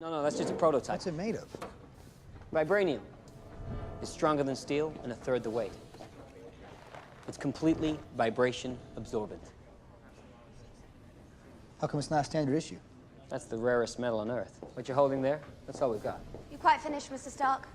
No, that's just a prototype. What's it made of? Vibranium. It's stronger than steel and a third the weight. It's completely vibration absorbent. How come it's not standard issue? That's the rarest metal on Earth. What you're holding there, that's all we've got. You quite finished, Mr. Stark?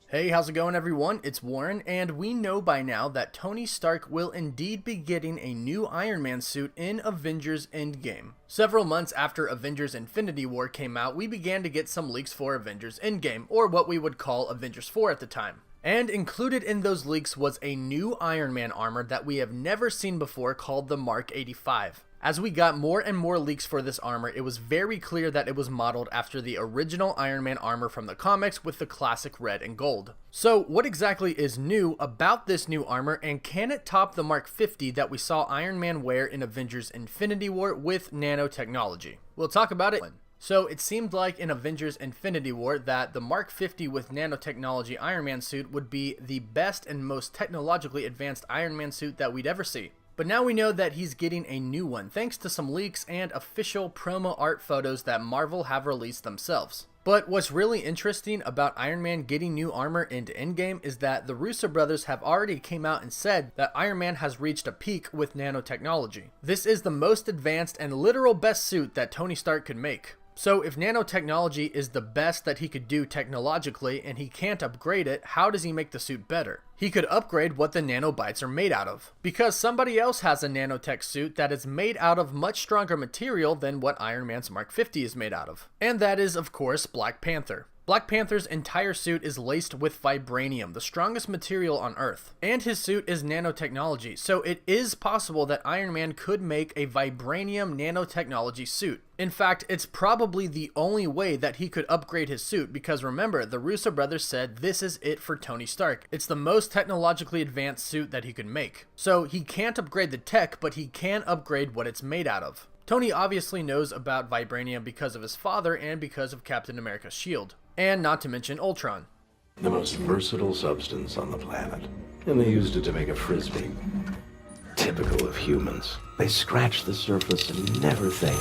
Hey, how's it going everyone? It's Warren, and we know by now that Tony Stark will indeed be getting a new Iron Man suit in Avengers Endgame. Several months after Avengers Infinity War came out, we began to get some leaks for Avengers Endgame, or what we would call Avengers 4 at the time. And included in those leaks was a new Iron Man armor that we have never seen before called the Mark 85. As we got more and more leaks for this armor, it was very clear that it was modeled after the original Iron Man armor from the comics with the classic red and gold. So what exactly is new about this new armor, and can it top the Mark 50 that we saw Iron Man wear in Avengers Infinity War with nanotechnology? We'll talk about it. So it seemed like in Avengers Infinity War that the Mark 50 with nanotechnology Iron Man suit would be the best and most technologically advanced Iron Man suit that we'd ever see. But now we know that he's getting a new one thanks to some leaks and official promo art photos that Marvel have released themselves. But what's really interesting about Iron Man getting new armor into Endgame is that the Russo brothers have already came out and said that Iron Man has reached a peak with nanotechnology. This is the most advanced and literal best suit that Tony Stark could make. So if nanotechnology is the best that he could do technologically and he can't upgrade it, how does he make the suit better? He could upgrade what the nanobites are made out of, because somebody else has a nanotech suit that is made out of much stronger material than what Iron Man's Mark 50 is made out of. And that is, of course, Black Panther. Black Panther's entire suit is laced with vibranium, the strongest material on Earth. And his suit is nanotechnology, so it is possible that Iron Man could make a vibranium nanotechnology suit. In fact, it's probably the only way that he could upgrade his suit, because remember, the Russo brothers said this is it for Tony Stark. It's the most technologically advanced suit that he could make. So he can't upgrade the tech, but he can upgrade what it's made out of. Tony obviously knows about vibranium because of his father and because of Captain America's shield. And not to mention Ultron. The most versatile substance on the planet. And they used it to make a frisbee. Typical of humans. They scratch the surface and never think.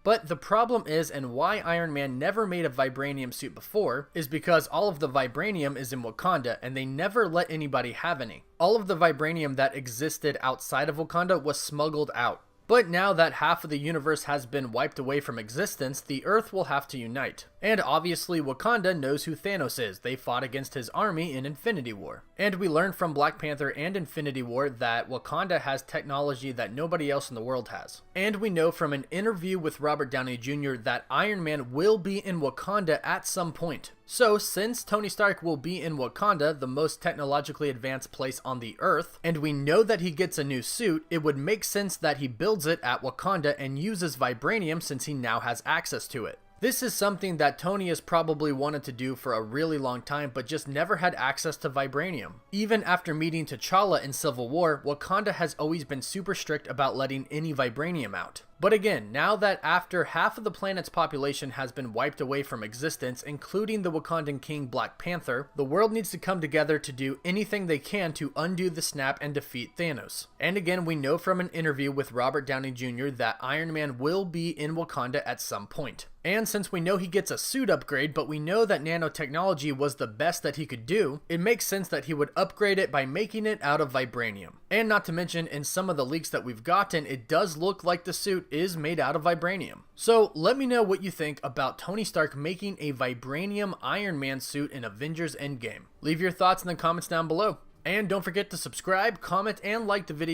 But the problem is, and why Iron Man never made a vibranium suit before, is because all of the vibranium is in Wakanda and they never let anybody have any. All of the vibranium that existed outside of Wakanda was smuggled out. But now that half of the universe has been wiped away from existence, the Earth will have to unite. And obviously Wakanda knows who Thanos is. They fought against his army in Infinity War. And we learned from Black Panther and Infinity War that Wakanda has technology that nobody else in the world has. And we know from an interview with Robert Downey Jr. that Iron Man will be in Wakanda at some point. So since Tony Stark will be in Wakanda, the most technologically advanced place on the Earth, and we know that he gets a new suit, it would make sense that he builds it at Wakanda and uses vibranium since he now has access to it. This is something that Tony has probably wanted to do for a really long time, but just never had access to vibranium. Even after meeting T'Challa in Civil War, Wakanda has always been super strict about letting any vibranium out. But again, now that after half of the planet's population has been wiped away from existence, including the Wakandan king Black Panther, the world needs to come together to do anything they can to undo the snap and defeat Thanos. And again, we know from an interview with Robert Downey Jr. that Iron Man will be in Wakanda at some point. And since we know he gets a suit upgrade, but we know that nanotechnology was the best that he could do, it makes sense that he would upgrade it by making it out of vibranium. And not to mention, in some of the leaks that we've gotten, it does look like the suit is made out of vibranium. So let me know what you think about Tony Stark making a vibranium Iron Man suit in Avengers Endgame. Leave your thoughts in the comments down below. And don't forget to subscribe, comment, and like the video.